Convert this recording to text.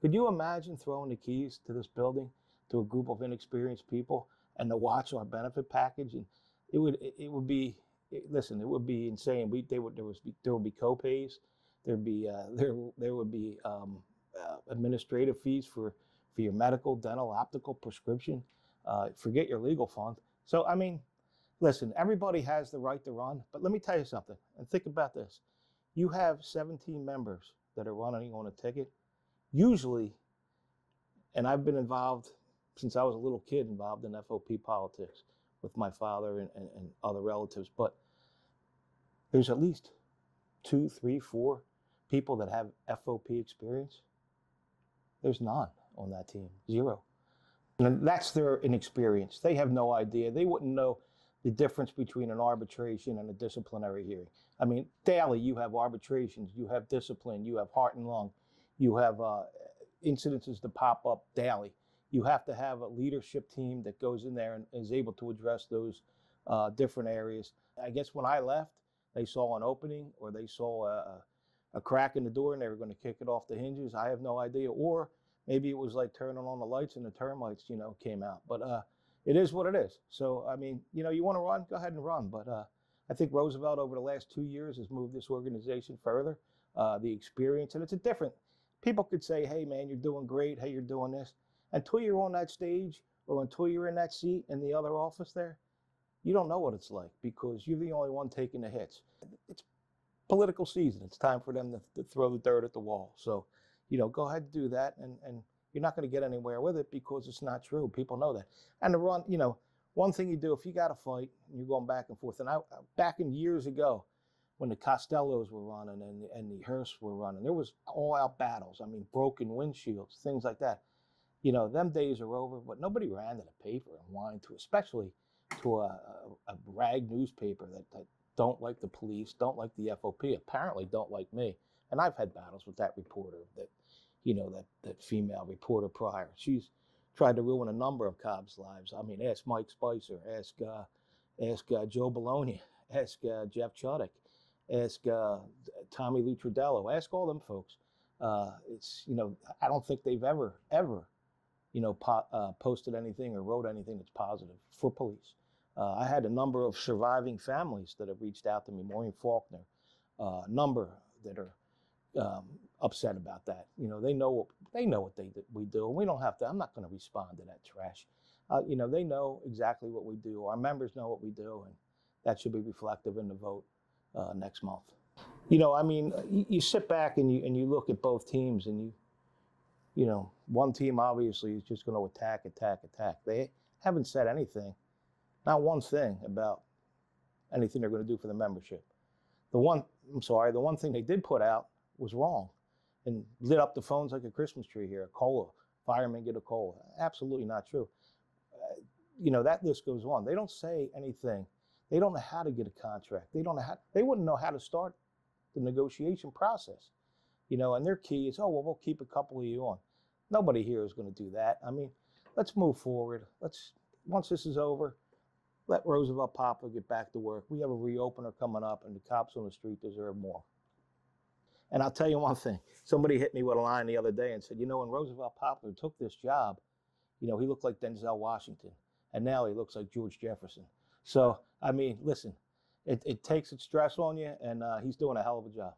Could you imagine throwing the keys to this building to a group of inexperienced people and to watch our benefit package? And it would be, listen, it would be insane. There would be co-pays. There would be administrative fees for your medical, dental, optical, prescription. Forget your legal fund. So I mean, listen, everybody has the right to run, but let me tell you something. And think about this: you have 17 members that are running on a ticket. Usually, and I've been involved since I was a little kid, involved in FOP politics with my father and other relatives, but there's at least 2, 3, 4 people that have FOP experience. There's none on that team, 0. And that's their inexperience. They have no idea. They wouldn't know the difference between an arbitration and a disciplinary hearing. I mean, daily you have arbitrations, you have discipline, you have heart and lung, you have incidences that pop up daily. You have to have a leadership team that goes in there and is able to address those different areas. I guess when I left, they saw an opening or they saw a crack in the door and they were going to kick it off the hinges. I have no idea. Or maybe it was like turning on the lights and the termites, came out. But it is what it is. So, I mean, you want to run, go ahead and run. But I think Roosevelt over the last 2 years has moved this organization further. The experience, and it's a different, people could say, hey, man, you're doing great. Hey, you're doing this. Until you're on that stage or until you're in that seat in the other office there, you don't know what it's like because you're the only one taking the hits. It's political season. It's time for them to throw the dirt at the wall. So, go ahead and do that. And you're not going to get anywhere with it because it's not true. People know that. And to run, one thing you do, if you got to fight and you're going back and forth, and back in years ago when the Costellos were running and the Hearsts were running, there was all-out battles. I mean, broken windshields, things like that. Them days are over, but nobody ran to the paper and whined to, especially to a rag newspaper that don't like the police, don't like the FOP, apparently don't like me. And I've had battles with that reporter, that female reporter prior. She's tried to ruin a number of cops' lives. I mean, ask Mike Spicer, ask Joe Bologna, ask Jeff Chuddick, ask Tommy Lee Trudello, ask all them folks. It's, I don't think they've ever posted anything or wrote anything that's positive for police. I had a number of surviving families that have reached out to me, Maureen Faulkner, a number that are upset about that. They know what we do. We don't have to. I'm not going to respond to that trash. They know exactly what we do. Our members know what we do, and that should be reflective in the vote next month. You sit back and you look at both teams, and one team obviously is just going to attack. They haven't said anything, not one thing about anything they're going to do for the membership. The one thing they did put out was wrong and lit up the phones like a Christmas tree here. A COLA, firemen get a COLA. Absolutely not true. That list goes on. They don't say anything. They don't know how to get a contract. They wouldn't know how to start the negotiation process. And their key is, we'll keep a couple of you on. Nobody here is going to do that. I mean, let's move forward. Once this is over, let Roosevelt Poplar get back to work. We have a reopener coming up, and the cops on the street deserve more. And I'll tell you one thing. Somebody hit me with a line the other day and said, when Roosevelt Poplar took this job, he looked like Denzel Washington, and now he looks like George Jefferson. So, I mean, listen, it takes its stress on you, and he's doing a hell of a job.